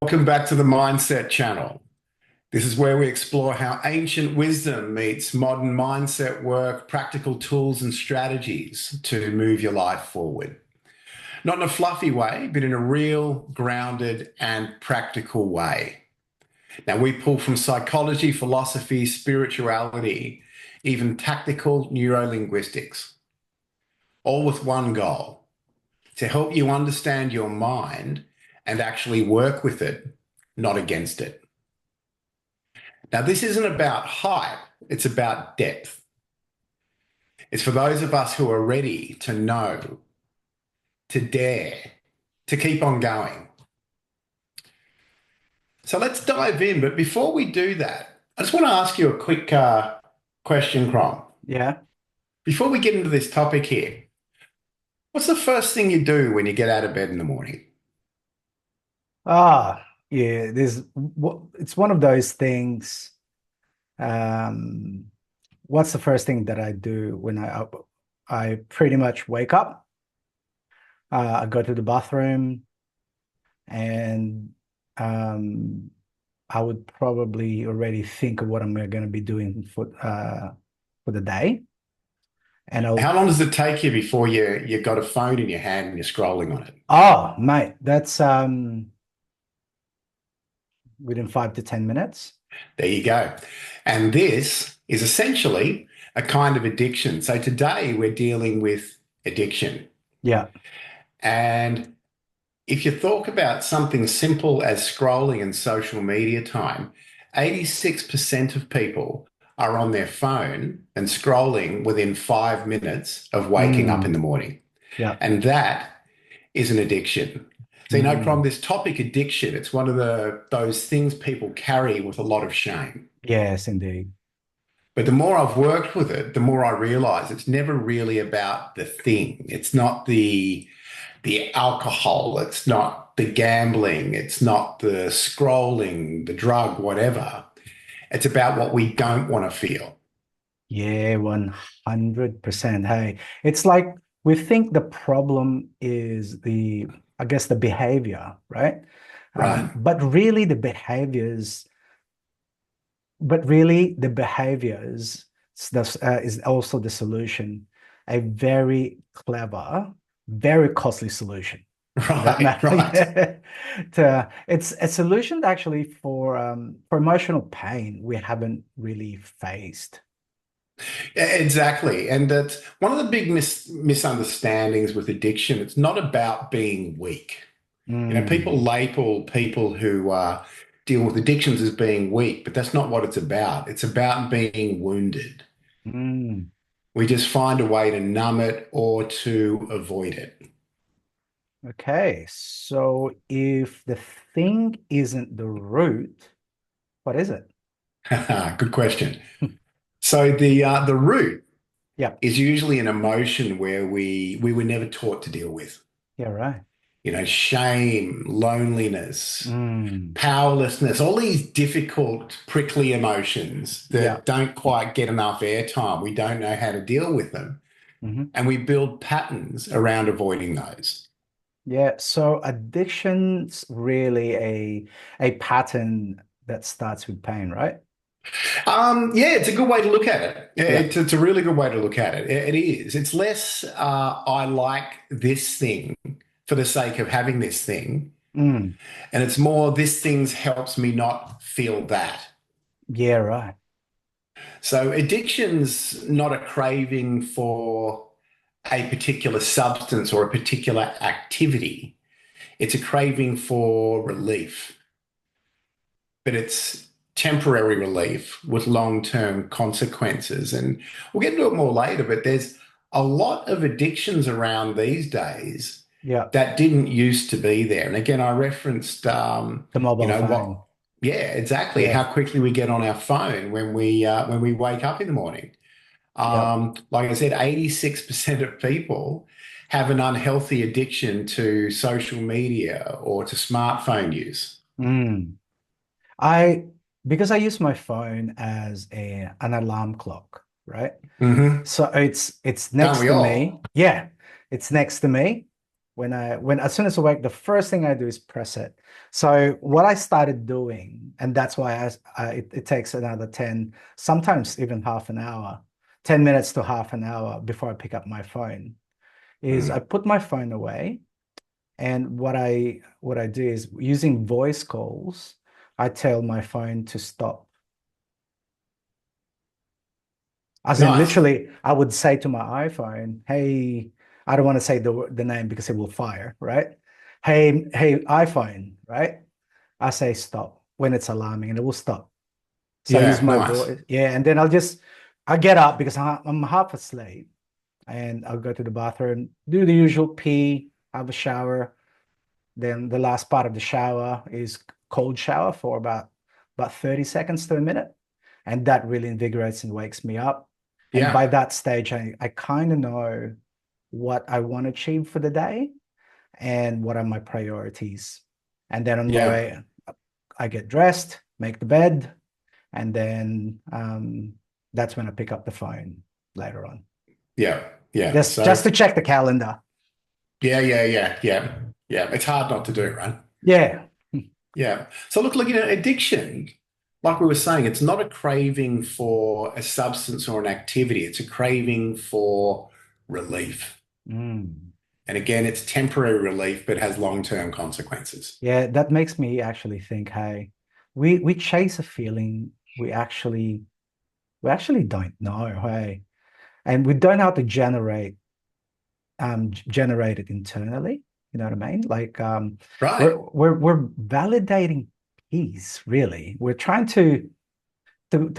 Welcome back to the Mindset Channel. This is where we explore how ancient wisdom meets modern mindset work, practical tools and strategies to move your life forward. Not in a fluffy way, but in a real, grounded, and practical way. Now, we pull from psychology, philosophy, spirituality, even tactical neurolinguistics, all with one goal: to help you understand your mind and actually work with it, not against it. Now, this isn't about hype, it's about depth. It's for those of us who are ready to know, to dare, to keep on going. So let's dive in. But before we do that, I just want to ask you a quick question, Crom. Yeah. Before we get into this topic here, what's the first thing you do when you get out of bed in the morning? Yeah, it's one of those things. Um, what's the first thing that I do when I pretty much wake up, I go to the bathroom and um I would probably already think of what I'm going to be doing for the day. And I'll How long does it take you before you got a phone in your hand and you're scrolling on it? Oh, mate, that's within 5 to 10 minutes. There you go. And this is essentially a kind of addiction. So today we're dealing with addiction. Yeah. And if you talk about something simple as scrolling and social media time, 86% of people are on their phone and scrolling within 5 minutes of waking up in Mm, the morning. yeah. And that is an addiction. So, Crom, Mm, this topic addiction, it's one of those things people carry with a lot of shame. yes, indeed. But the more I've worked with it, the more I realize it's never really about the thing. It's not the alcohol, it's not the gambling, it's not the scrolling, the drug, whatever. It's about what we don't want to feel. Yeah, 100%. Hey, it's like we think the problem is I guess, the behavior, right? Right. But really the behaviors is also the solution. A very clever, very costly solution for that Right, matter. right. Yeah. It's a solution actually for emotional pain we haven't really faced. Exactly. And that's one of the big misunderstandings with addiction. It's not about being weak. People Mm, label people who deal with addictions as being weak, but that's not what it's about. It's about being wounded. mm. We just find a way to numb it or to avoid it. Okay, so if the thing isn't the root, what is it? Good question. So the root Yeah, is usually an emotion where we were never taught to deal with. yeah, right. Shame, loneliness, Mm, powerlessness, all these difficult, prickly emotions yeah. that don't quite get enough airtime. We don't know how to deal with them. Mhm. And we build patterns around avoiding those. Yeah, so addiction's really a pattern that starts with pain, right? Yeah, it's a good way to look at it. Yeah. It's a really good way to look at it. It is. It's less, I like this thing for the sake of having this thing. Mm, And it's more, this thing helps me not feel that. yeah, right. So addiction's not a craving for a particular substance or a particular activity. It's a craving for relief, but it's temporary relief with long-term consequences. And we'll get into it more later, but there's a lot of addictions around these days Yeah, that didn't used to be there. And again, I referenced, the mobile what, phone. yeah, exactly, how Yeah, quickly we get on our phone when we wake up in the morning. yeah. Like I said, 86% of people have an unhealthy addiction to social media or to smartphone use. Mm. I because I use my phone as an alarm clock, right? Hmm. So it's Don't next we to me. all? Yeah, it's next to me. when as soon as I wake, the first thing I do is press it. So what I started doing, and that's why it takes another 10, sometimes even half an hour, 10 minutes to half an hour before I pick up my phone, is I Mm. put my phone away. And what I do is using voice calls, I tell my phone to stop. As in Nice. literally, I would say to my iPhone, hey, I don't want to say the name because it will fire, right? Hey, iPhone, right? I say stop when it's alarming and it will stop. So I use Yeah, my nice. voice. Yeah. And then I get up because I'm half asleep and I'll go to the bathroom, do the usual pee, have a shower. Then the last part of the shower is cold shower for about 30 seconds to a minute. And that really invigorates and wakes me up. And Yeah, by that stage, I kind of know what I want to achieve for the day and what are my priorities. And then on my yeah, way, I get dressed, make the bed, and then that's when I pick up the phone later on. yeah, yeah. Just So to check the calendar. yeah, yeah, yeah, yeah, yeah. It's hard not to do, right? Yeah. Yeah. So look, addiction, like we were saying, it's not a craving for a substance or an activity. It's a craving for relief. Mm. And again, it's temporary relief, but has long-term consequences. Yeah, that makes me actually think, hey, we chase a feeling we actually don't know, hey. And we don't know how to generate it internally. You know what I mean? Like Right. we're validating peace, really. We're trying to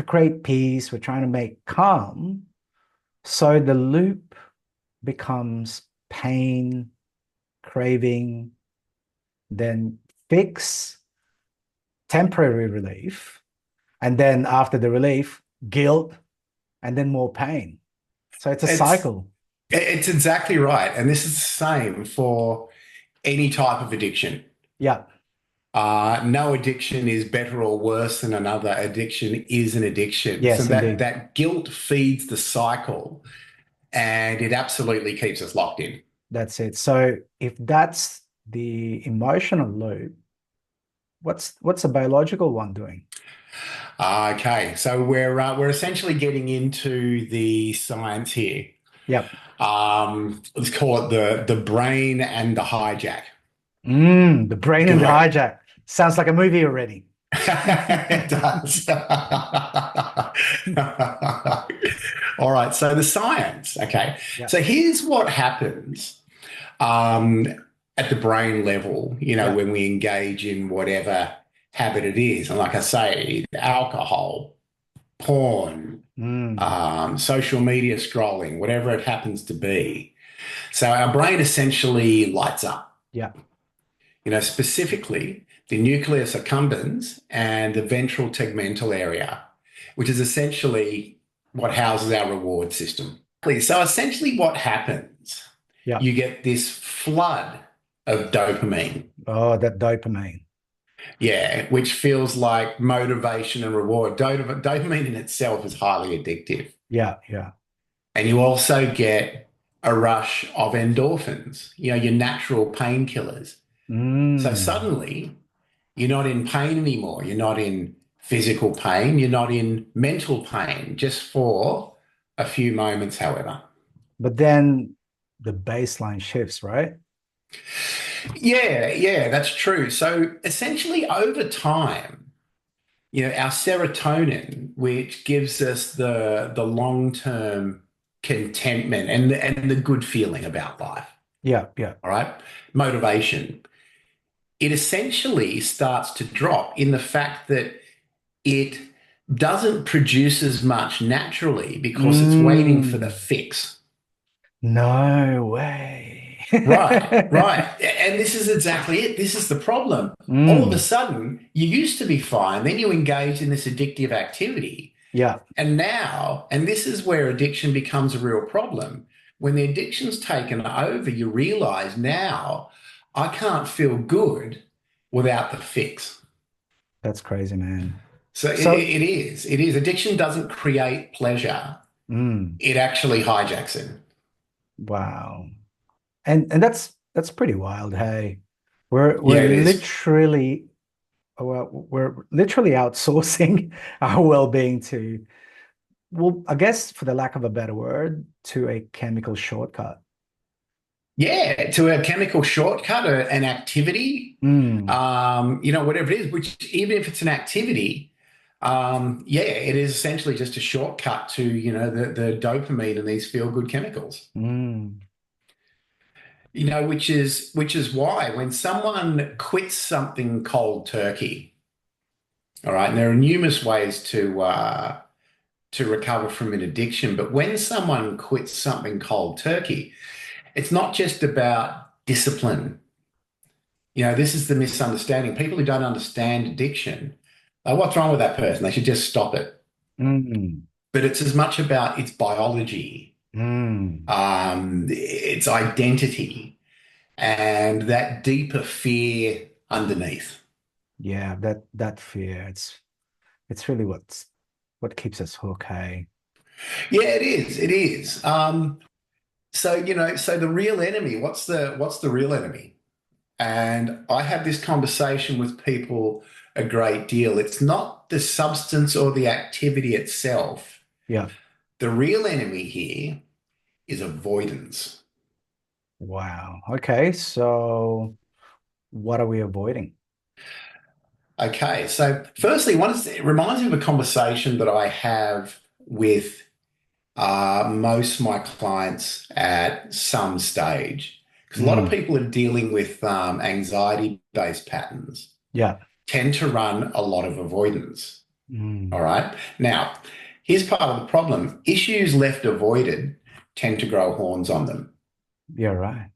create peace, we're trying to make calm. So the loop becomes pain, craving, then fix, temporary relief, and then after the relief, guilt, and then more pain. So it's a It's cycle. it's exactly right. And this is the same for any type of addiction. Yeah. No addiction is better or worse than another. Addiction is an addiction. So Yes, that indeed. that guilt feeds the cycle and it absolutely keeps us locked in. That's it. So if that's the emotional loop, what's a biological one doing? Okay, so we're essentially getting into the science here. Yep. Let's call it the brain and the hijack. The brain and the Good. hijack. Sounds like a movie already. It does. All right, so the science. Okay, Yep. so here's what happens um, at the brain level, Yep. when we engage in whatever habit it is. And like I say, alcohol, porn, Mm. social media scrolling, whatever it happens to be. So our brain essentially lights up. Yep. Specifically the nucleus accumbens and the ventral tegmental area, which is essentially what houses our reward system. So essentially what happens, you Yep. get this flood of dopamine. Oh, that dopamine. Yeah, which feels like motivation and reward. Dopamine in itself is highly addictive. Yeah. Yeah. And you also get a rush of endorphins, your natural painkillers. So Mm. suddenly you're not in pain anymore. You're not in physical pain. You're not in mental pain, just for a few moments, however. But then the baseline shifts, right? Yeah, yeah, that's true. So essentially, over time, our serotonin, which gives us the long-term contentment and the good feeling about life, Yeah. Yeah. all right, motivation, it essentially starts to drop in the fact that it doesn't produce as much naturally because it's waiting for the Mm. fix. No way. Right, right. And this is exactly it. This is the problem. All of a Mm. sudden, you used to be fine, then you engage in this addictive activity. Yeah, And this is where addiction becomes a real problem. When the addiction's taken over, you realize now I can't feel good without the fix. that's crazy, man. So So, it is. It is. Addiction doesn't create pleasure. mm, It actually hijacks it. wow. And that's That's pretty wild. Hey, we're Yeah, it is. literally well, we're literally outsourcing our well-being to, well, I guess for the lack of a better word, to a chemical shortcut. Yeah, to a chemical shortcut, an activity, Mm, whatever it is, which even if it's an activity, yeah, it is essentially just a shortcut to, the dopamine and these feel-good chemicals. mm, Which is why when someone quits something cold turkey, all right, and there are numerous ways to recover from an addiction, but when someone quits something cold turkey, it's not just about discipline. This is the misunderstanding. People who don't understand addiction, what's wrong with that person? They should just stop it. mm, But it's as much about its biology, mm. its identity, and that deeper fear underneath. Yeah, that fear, it's really what keeps us hooked, hey. Yeah, it is. It is. So the real enemy, what's the real enemy? And I have this conversation with people a great deal. It's not the substance or the activity itself. Yeah. The real enemy here is avoidance. Wow. Okay, so what are we avoiding? Okay, so firstly, it reminds me of a conversation that I have with most of my clients at some stage, because a lot of Mm, people are dealing with anxiety-based patterns, yeah. tend to run a lot of avoidance. All Mm, right. Now, here's part of the problem. Issues left avoided tend to grow horns on them. you're right.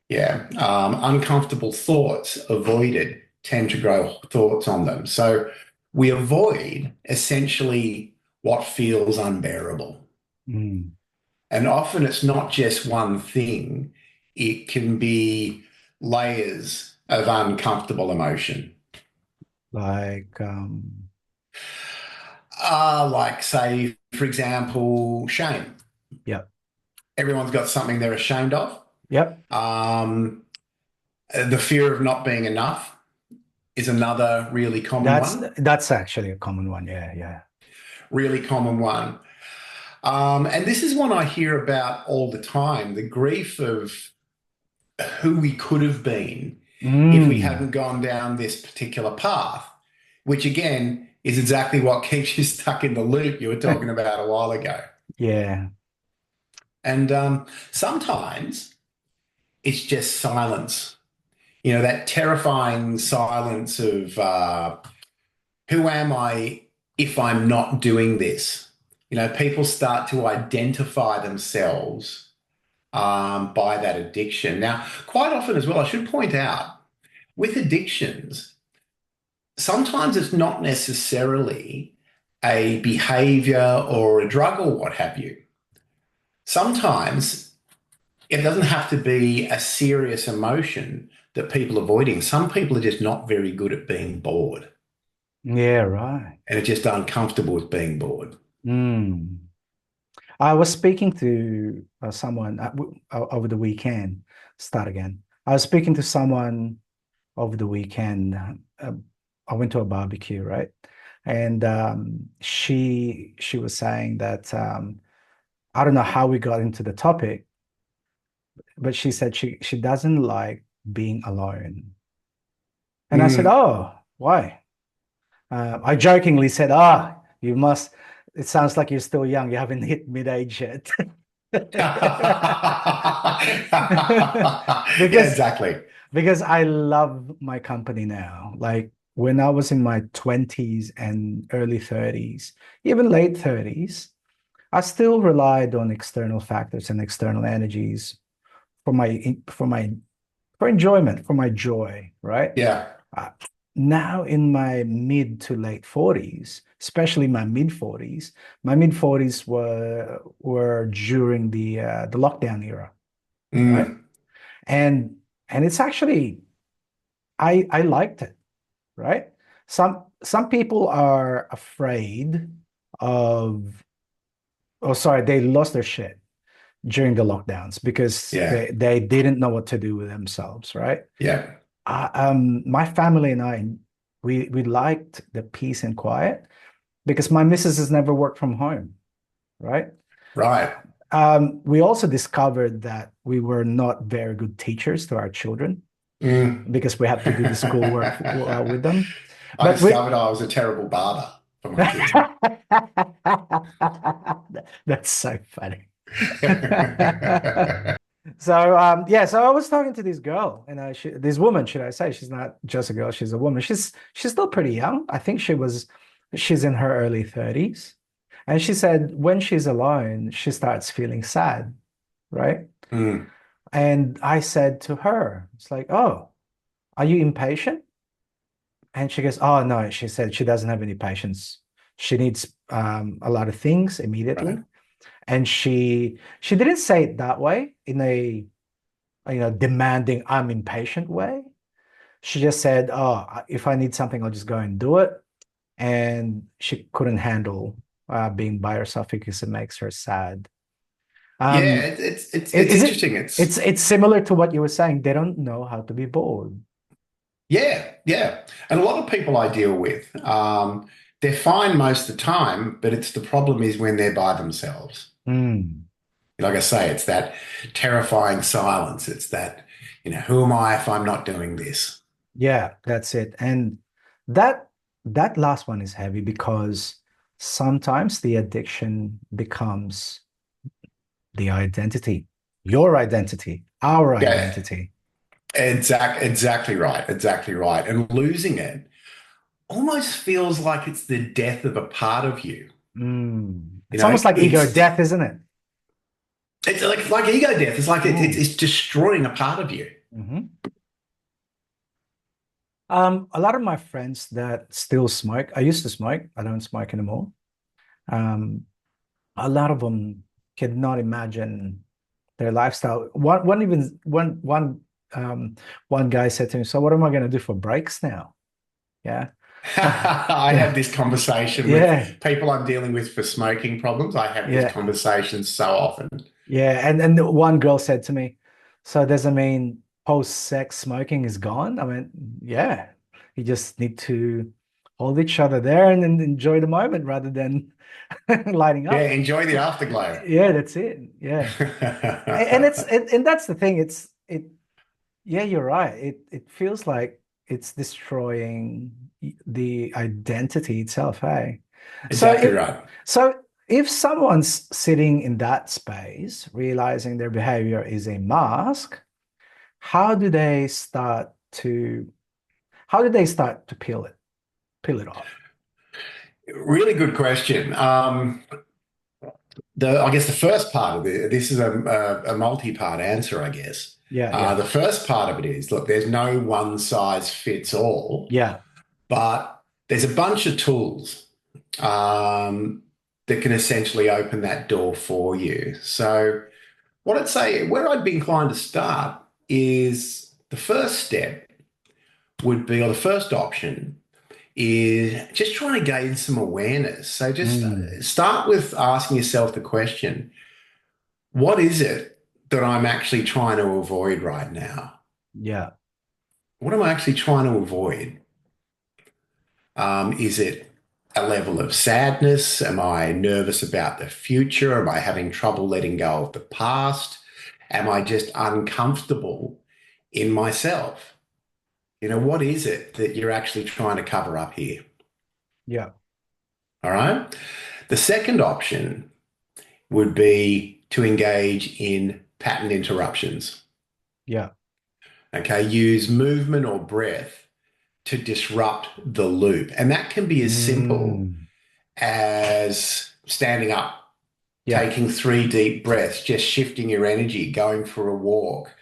Yeah. Uncomfortable thoughts avoided tend to grow thoughts on them. So we avoid essentially what feels unbearable. Mm, And often it's not just one thing, it can be layers of uncomfortable emotion. like Like, say, for example, shame. yep. Everyone's got something they're ashamed of. Yep. Um, the fear of not being enough is another really common That's one. that's actually a common one. Yeah, yeah. Really common one. And this is one I hear about all the time, the grief of who we could have been if we Mm, hadn't gone down this particular path, which again is exactly what keeps you stuck in the loop you were talking about a while ago. yeah. And sometimes it's just silence, that terrifying silence of who am I if I'm not doing this? People start to identify themselves by that addiction. Now, quite often as well, I should point out with addictions, sometimes it's not necessarily a behavior or a drug or what have you. Sometimes it doesn't have to be a serious emotion that people are avoiding. Some people are just not very good at being bored Yeah, right. and are just uncomfortable with being bored. Mm. I was speaking to someone over the weekend. Start again. I was speaking to someone over the weekend. I went to a barbecue, right? And she was saying that I don't know how we got into the topic, but she said she doesn't like being alone. And I said, Mm. "Oh, why?" I jokingly said, "Ah, you must. It sounds like you're still young. You haven't hit mid-age yet." Yeah, Because exactly. because I love my company now. Like when I was in my 20s and early 30s, even late 30s, I still relied on external factors and external energies for my for enjoyment, for my joy, right? Yeah. Uh, Now in my mid to late 40s, especially my mid 40s were during the lockdown era, right? Mm. And and it's actually I liked it, right? Some people are afraid of, oh sorry, they lost their shit. during the lockdowns because Yeah. they didn't know what to do with themselves, right? Yeah. My family and I, we liked the peace and quiet because my missus has never worked from home, right? Right. We also discovered that we were not very good teachers to our children Mm. because we had to do the schoolwork with them. I But we discovered I was a terrible barber for my kids. That's so funny. So yeah, so I was talking to this girl, and this woman, should I say? She's not just a girl; she's a woman. She's still pretty young. I think she's in her early 30s, and she said when she's alone, she starts feeling sad, right? Mm. And I said to her, it's like, oh, are you impatient? And she goes, oh no, she said she doesn't have any patience. She needs a lot of things Right. immediately. And she didn't say it that way in a demanding, I'm impatient way. She just said, oh, if I need something, I'll just go and do it. And she couldn't handle being by herself because it makes her sad. Yeah, Um, it's is it? interesting. It's similar to what you were saying. They don't know how to be bored. Yeah. And a lot of people I deal with, they're fine most of the time, but it's the problem is when they're by themselves. Mm, Like I say, it's that terrifying silence. It's that, who am I if I'm not doing this? yeah, that's it. And that that last one is heavy because sometimes the addiction becomes the identity, your identity, our Yeah, identity. exactly right. Exactly right. And losing it almost feels like it's the death of a part of you. Mm. You It's know, almost like ego it's death, isn't it? like ego death. It's like Mm. it's destroying a part of you. Mhm. A lot of my friends that still smoke, I used to smoke, I don't smoke anymore. Um, a lot of them cannot imagine their lifestyle. Um, one guy said to me, "So what am I going to do for breaks now?" Yeah, I have yeah, this conversation with yeah, people I'm dealing with for smoking problems. I have this yeah, conversation so often. yeah. And one girl said to me, "So does it mean post-sex smoking is gone?" I went, "Yeah, you just need to hold each other there and enjoy the moment rather than lighting Yeah, up." enjoy the afterglow. Yeah, that's it. Yeah. And that's the thing. Yeah, you're right. It feels like it's destroying the identity itself, hey. So Exactly if right. so if someone's sitting in that space, realizing their behavior is a mask, how do they start to how do they start to peel it off? Really good question. I guess the first part of it, this is a multi-part answer, I guess. Yeah, yeah, The first part of it is, look, there's no one size fits all, yeah. but there's a bunch of tools um, that can essentially open that door for you. So, what I'd say, where I'd be inclined to start is the first step would be, or the first option is just trying to gain some awareness. So, just Mm, start with asking yourself the question, what is it that I'm actually trying to avoid right now? yeah. What am I actually trying to avoid? Is it a level of sadness? Am I nervous about the future? Am I having trouble letting go of the past? Am I just uncomfortable in myself? What is it that you're actually trying to cover up here? Yeah. All right. The second option would be to engage in pattern interruptions. Yeah. Okay. Use movement or breath to disrupt the loop. And that can be as simple Mm, as standing up, yeah. taking 3 deep breaths, just shifting your energy, going for a walk.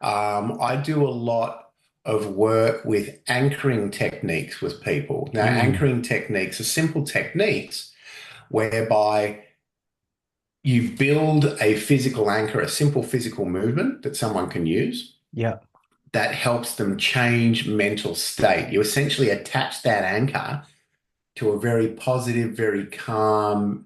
I do a lot of work with anchoring techniques with people. Now, Mm, anchoring techniques are simple techniques whereby you build a physical anchor, a simple physical movement that someone can use yeah. that helps them change mental state. You essentially attach that anchor to a very positive, very calm,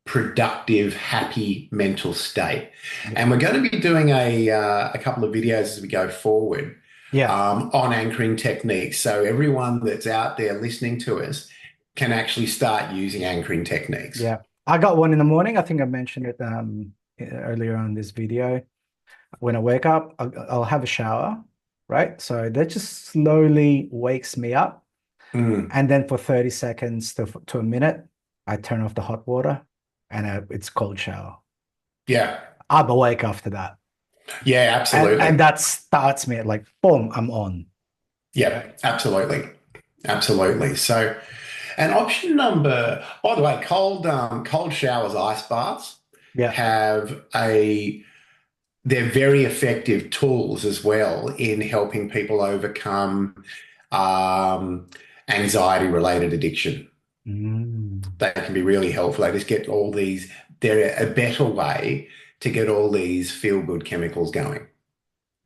productive, happy mental state. Yeah. And we're going to be doing a couple of videos as we go forward Yeah. on anchoring techniques. So everyone that's out there listening to us can actually start using anchoring techniques. Yeah. I got one in the morning. I think I mentioned it earlier on this video. When I wake up, I'll have a shower, right? So that just slowly wakes me up. Mm, And then for 30 seconds to a minute, I turn off the hot water and it's cold shower. yeah, I'm awake after that. yeah, And absolutely. that starts me at like, boom, I'm on. Yeah, Right. absolutely. Absolutely. So, and option number, by the way, cold showers, ice baths Yeah. have a they're very effective tools as well in helping people overcome um, anxiety related addiction. Mm. They can be really helpful. They just get all these, they're a better way to get all these feel good chemicals going.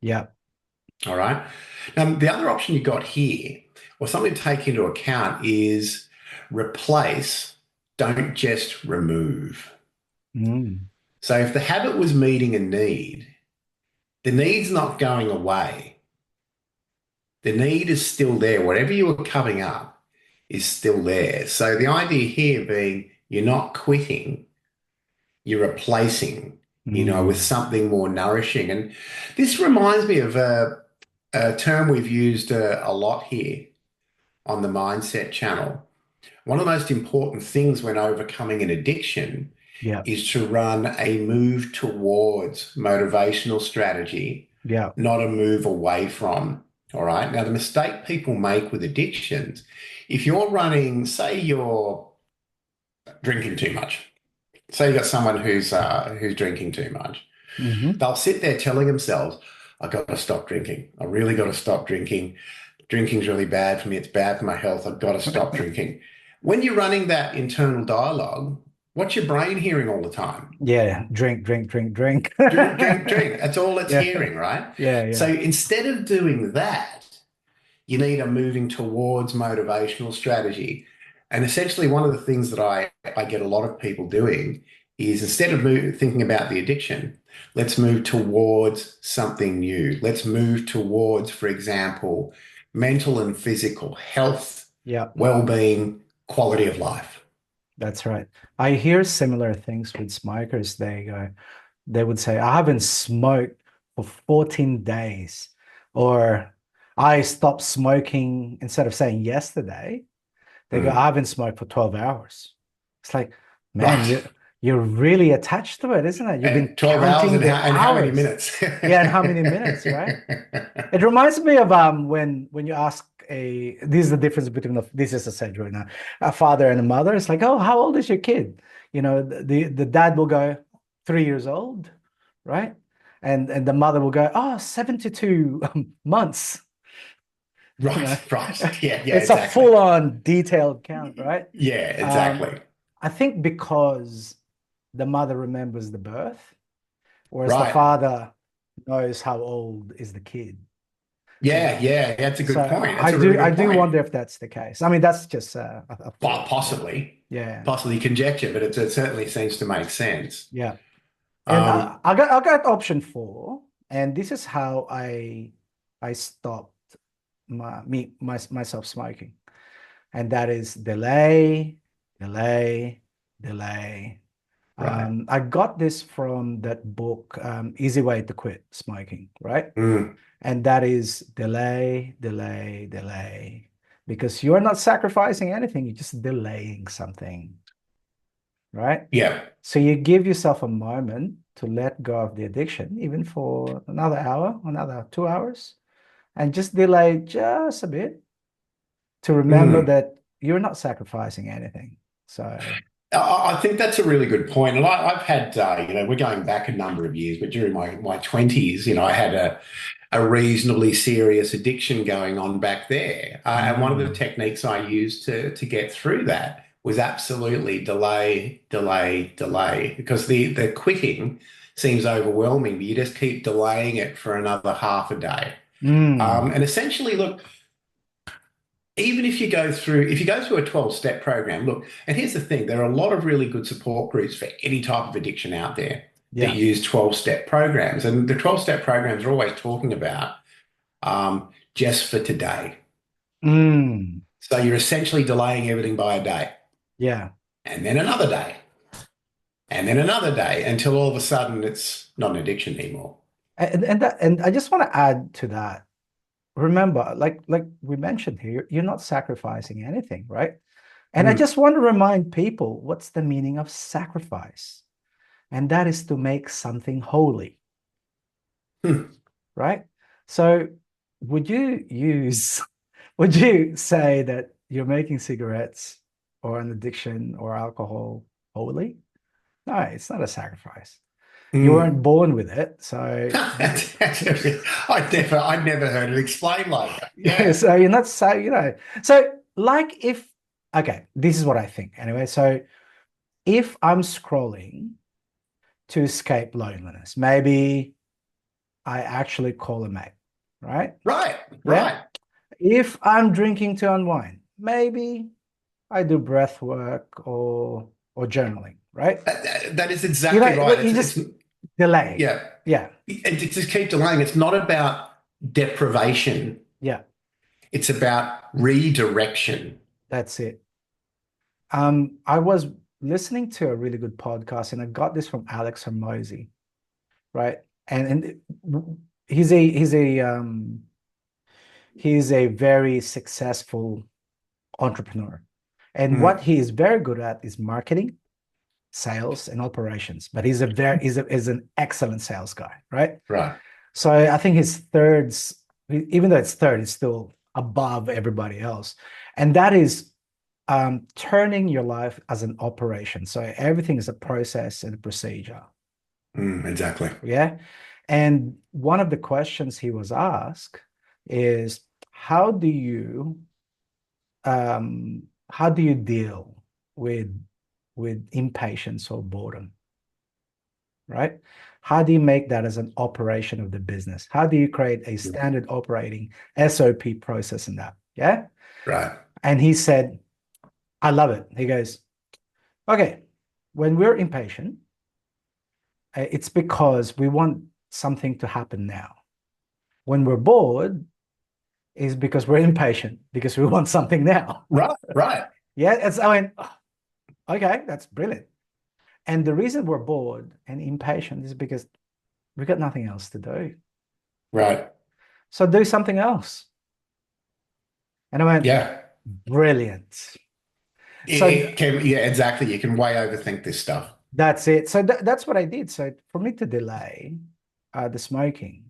Yeah. All right. Now, the other option you got here, or something to take into account, is replace, don't just remove. Mm. So if the habit was meeting a need, the need's not going away. The need is still there. Whatever you were covering up is still there. So the idea here being you're not quitting, you're replacing, with Mm. something more nourishing. And this reminds me of a term we've used a lot here on the Mindset channel. One of the most important things when overcoming an addiction Yeah. is to run a move towards motivational strategy, Yeah. not a move away from. All right. Now, the mistake people make with addictions, if you're running, say you're drinking too much, say you got someone who's drinking too much, Hmm. they'll sit there telling themselves, "I got to stop drinking. I really got to stop drinking. Drinking's really bad for me. It's bad for my health. I've got to stop drinking." When you're running that internal dialogue, what's your brain hearing all the time? Yeah. Drink, drink, drink, drink. Drink, drink, drink. That's all it's Yeah. hearing, right? Yeah. So Yeah. instead of doing that, you need a moving towards motivational strategy. And essentially, one of the things that I get a lot of people doing is instead of thinking about the addiction, let's move towards something new. Let's move towards, for example, mental and physical health, Yeah. well-being, quality of life. That's right. I hear similar things with smokers. They would say, I haven't smoked for 14 days, or I stopped smoking instead of saying yesterday. They go, I Mm. haven't smoked for 12 hours. It's like, man, Right. you're really attached to it, isn't it? You've been 12 hours counting and the how many hours. minutes? Yeah, and how many minutes, right? It reminds me of when you ask this is the difference between this is a said right now, a father and a mother. It's like, oh, how old is your kid? The dad will go 3 years old, right? And the mother will go, oh, 72 months. You know, Right. Yeah, yeah, it's a exactly. full-on detailed count, right? Yeah, Um, exactly. I think because the mother remembers the birth, whereas the Right. father knows how old is the kid. So, Yeah, yeah, that's a so good point. I That's a do really I good do point. wonder if that's the case. I mean, that's just a thought. Yeah, Possibly, yeah, possibly conjecture, but it certainly seems to make sense. yeah. And Um, I got option four, and this is how I stopped myself smoking, and that is delay, delay, delay. right. I got this from that book, Easy Way to Quit Smoking, right? Mm, And that is delay, delay, delay. Because you're not sacrificing anything, you're just delaying something, right? yeah. So you give yourself a moment to let go of the addiction, even for another hour, another 2 hours, and just delay just a bit to remember Mm. that you're not sacrificing anything. So, I think that's a really good point. And I've had, we're going back a number of years, but during my 20s, I had a reasonably serious addiction going on back there. And one of the mm, techniques I used to get through that was absolutely delay, delay, delay, because the quitting seems overwhelming, but you just keep delaying it for another half a day. mm, And essentially, look, even if you go through a 12-step program, look, and here's the thing, there are a lot of really good support groups for any type of addiction out there that Yeah. use 12-step programs. And the 12-step programs are always talking about just for today. Mm, So you're essentially delaying everything by a day, yeah. and then another day, and then another day until all of a sudden it's not an addiction anymore. And I just want to add to that. Remember, like we mentioned here, you're not sacrificing anything, right? And I Mm. just want to remind people what's the meaning of sacrifice. And that is to make something holy, Hmm. right? So would you use, would you say that you're making cigarettes or an addiction or alcohol holy? No, it's not a sacrifice. You Mm. weren't born with it. So I'd never heard it explained like that. yeah, Yeah. so you're not so, so like if, okay, this is what I think anyway. So if I'm scrolling to escape loneliness, maybe I actually call a mate, right? Right, Yeah. right. If I'm drinking to unwind, maybe I do breath work or journaling, right? That is exactly right. You just delay. Yeah. Yeah. And to just keep delaying, it's not about deprivation. Yeah. It's about redirection. That's it. I was listening to a really good podcast and I got this from Alex Hermosi, right? And he's a he's a very successful entrepreneur. And what Mm. he is very good at is marketing, sales, and operations. But is an excellent sales guy, right? Right. So I think his thirds, even though it's third, it's still above everybody else. And that is turning your life as an operation. So everything is a process and a procedure. Exactly. Yeah. And one of the questions he was asked is how do you how do you deal with impatience or boredom, right? How do you make that as an operation of the business? How do you create a standard operating SOP process in that? Yeah. Right. And he said, I love it. He goes, okay, when we're impatient, it's because we want something to happen now. When we're bored, is because we're impatient because we want something now. Right. Right. Yeah, it's I mean, okay, that's brilliant. And the reason we're bored and impatient is because we've got nothing else to do. Right. So do something else. And I went, Yeah. brilliant. So It can, yeah, exactly. You can way overthink this stuff. that's it. So that's what I did. So for me to delay the smoking,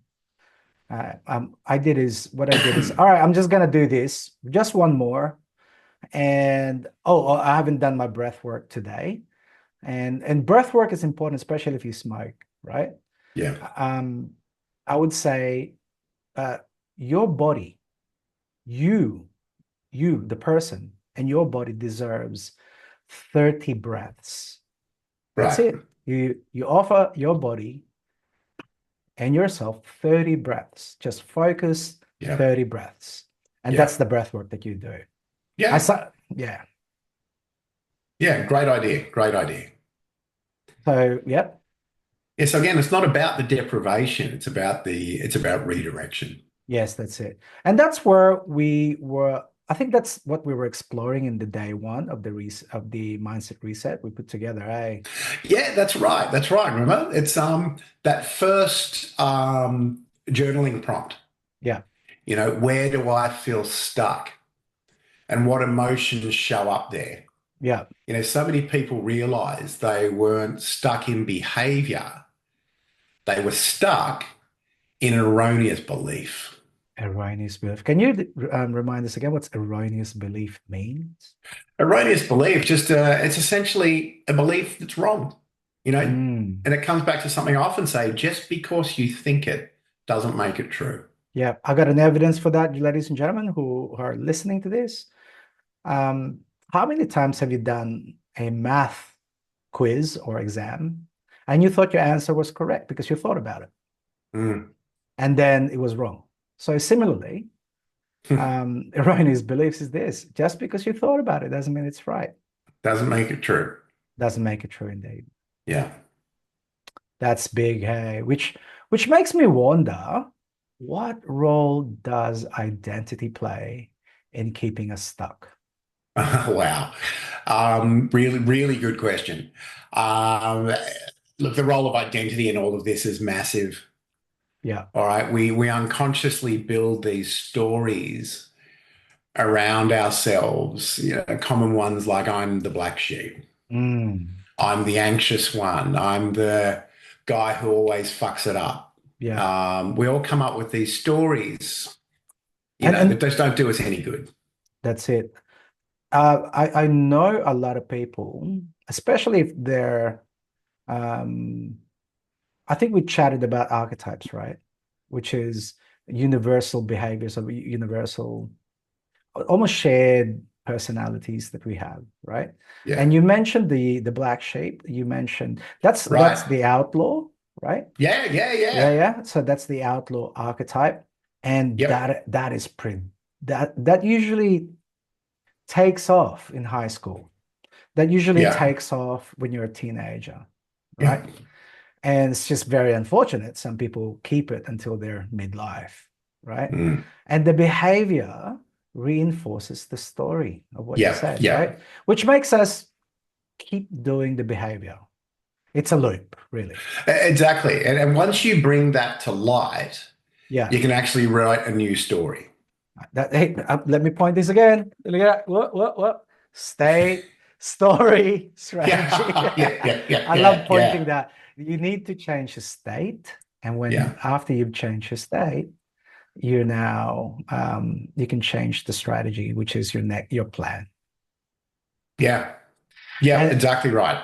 I did is what I did is, all right, I'm just gonna do this, just one more. And I haven't done my breath work today. And breath work is important, especially if you smoke, right? Yeah. Um, I would say uh, your body, you, the person, and your body deserves 30 breaths. That's Right. it. You offer your body and yourself 30 breaths. Just focus Yeah. 30 breaths. And Yeah. that's the breath work that you do. I Yeah. saw, yeah. Yeah. Great idea. Great idea. So, yep. Yeah. So again, it's not about the deprivation. It's about redirection. Yes, that's it. And that's where we were. I think that's what we were exploring in the day one of the mindset reset we put together. Yeah, that's right. That's right. Remember, it's that first journaling prompt. Yeah, Where do I feel stuck? And what emotions show up there? yeah. So many people realize they weren't stuck in behavior. They were stuck in an erroneous belief. Erroneous belief. Can you remind us again what's erroneous belief means? Erroneous belief, just it's essentially a belief that's wrong, Mm. and it comes back to something I often say, just because you think it doesn't make it true. Yeah, I got an evidence for that, ladies and gentlemen who are listening to this. Um, how many times have you done a math quiz or exam and you thought your answer was correct because you thought about it Mm, and then it was wrong? So similarly, Erroneous beliefs is this: just because you thought about it doesn't mean it's right. Doesn't make it true. Doesn't make it true indeed. Yeah. That's big, hey. Which makes me wonder, what role does identity play in keeping us stuck? Wow. Really, really good question. Um, Look, the role of identity in all of this is massive. Yeah. All right. We unconsciously build these stories around ourselves, common ones like I'm the black sheep. Mm, I'm the anxious one. I'm the guy who always fucks it up. yeah. We all come up with these stories, that And just don't do us any good. that's it. I know a lot of people, especially if they're um I think we chatted about archetypes, right? Which is universal behaviors or universal, almost shared personalities that we have, right? Yeah. And you mentioned the black sheep. You mentioned that's Right. the outlaw, right? Yeah. Yeah. Yeah, Yeah. yeah. So that's the outlaw archetype, and Yep. that is pretty that usually takes off in high school. That usually Yeah. takes off when you're a teenager, right? Yep. And it's just very unfortunate. Some people keep it until their midlife, right? Mm. And the behavior reinforces the story of what you Yeah. said, Yeah. right? Which makes us keep doing the behavior. It's a loop, really. Exactly. And once you bring that to light, Yeah. you can actually write a new story. Hey, let me point this again. Look at that. What? State, story, strategy. Yeah. Yeah. Yeah. Yeah. I love Yeah. pointing Yeah. that. You need to change the state. And Yeah. after you've changed your state, you now you can change the strategy, which is your plan. Yeah. Yeah. And Exactly right.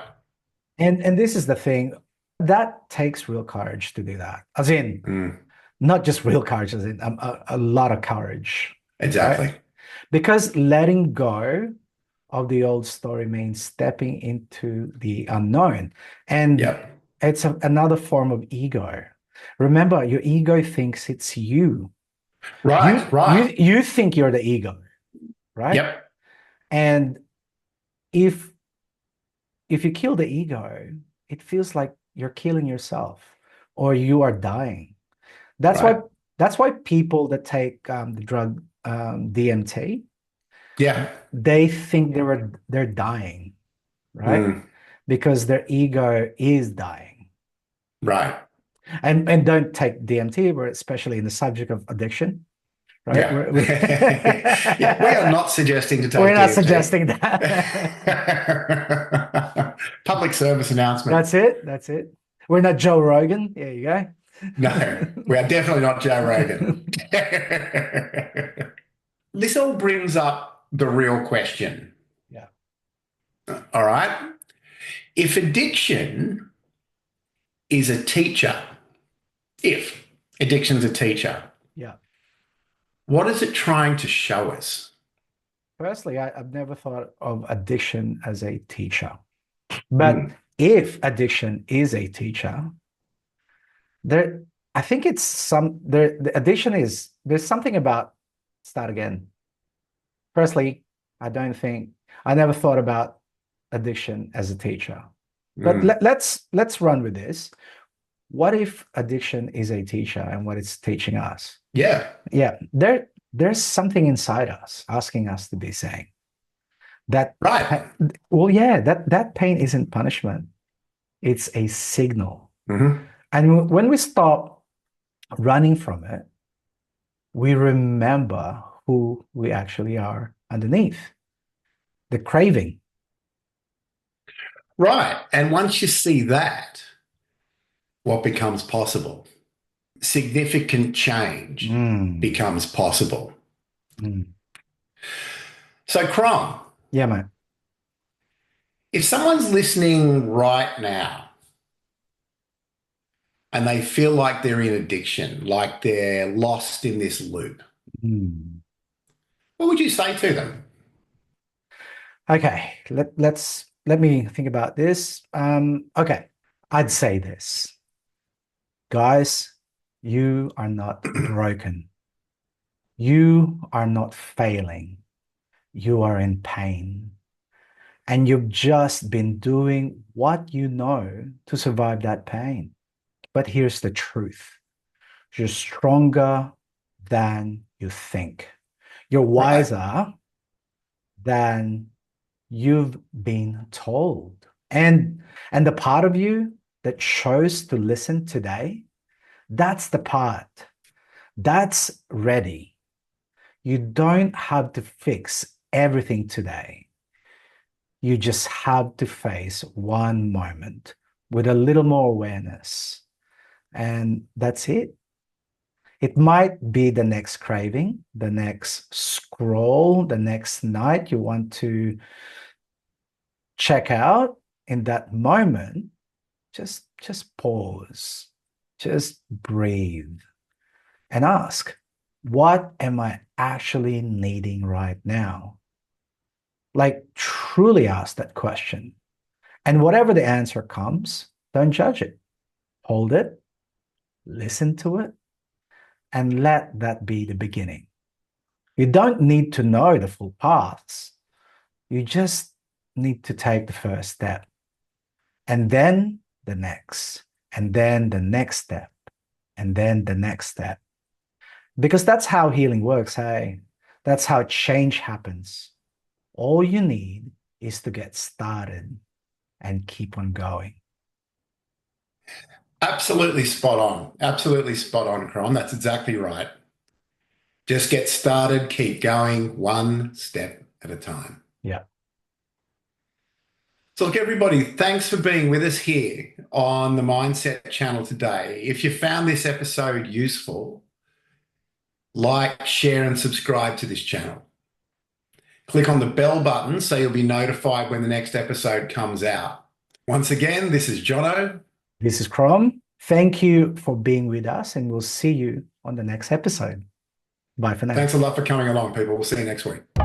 and this is the thing that takes real courage to do that. As in, Mm. not just real courage, as in a lot of courage, right? Exactly. Because letting go of the old story means stepping into the unknown, and Yep. it's another form of ego. Remember, your ego thinks it's you. Right. Right. You think you're the ego, right? Yep. And if you kill the ego, it feels like you're killing yourself or you are dying. That's why Right. that's why people that take the drug DMT, Yeah. they think they're dying, right? Mm. Because their ego is dying. Right. And don't take DMT, we're especially in the subject of addiction, right? Yeah. Yeah. We are not suggesting to We're take not DMT. suggesting that. Public service announcement. That's it. That's it. We're not Joe Rogan. There you go. No, we are definitely not Joe Rogan. This all brings up the real question. Yeah. All right. If addiction is a teacher, if addiction's a teacher, Yeah. what is it trying to show us? Firstly, I've never thought of addiction as a teacher. But Mm. if addiction is a teacher, there, I think it's the addiction is, there's something about, start again. Firstly, I never thought about addiction as a teacher. But Mm. let's run with this. What if addiction is a teacher and what it's teaching us? Yeah. Yeah, there's something inside us asking us to be saying that. Right. Well, yeah, that pain isn't punishment. It's a signal. Hmm. And when we stop running from it, we remember who we actually are underneath the craving. Right. And once you see that, what becomes possible? Significant change Mm, becomes possible. mm. So, Crom, Yeah, man. if someone's listening right now and they feel like they're in addiction, like they're lost in this loop, Mm. what would you say to them? Okay, let me think about this. Okay, I'd say this, guys, you are not broken. You are not failing. You are in pain. And you've just been doing what you know to survive that pain. But here's the truth. You're stronger than you think. You're Right. wiser than you've been told. And the part of you that chose to listen today, that's the part that's ready. You don't have to fix everything today. You just have to face one moment with a little more awareness. And that's it. It might be the next craving, the next scroll, the next night you want to check out. In that moment, just pause, just breathe and ask, what am I actually needing right now? Like truly ask that question. And whatever the answer comes, don't judge it. Hold it, listen to it, and let that be the beginning. You don't need to know the full paths. You just need to take the first step, and then the next, and then the next step, and then the next step. Because that's how healing works, hey? That's how change happens. All you need is to get started and keep on going. Absolutely spot on. Absolutely spot on, Cron. That's exactly right. Just get started, keep going one step at a time. Yeah. So, look, everybody, thanks for being with us here on the Mindset channel today. If you found this episode useful, like, share, and subscribe to this channel. Click on the bell button so you'll be notified when the next episode comes out. Once again, this is Jono. This is Chrome. Thank you for being with us, and we'll see you on the next episode. Bye for now. Thanks a lot for coming along, people. We'll see you next week.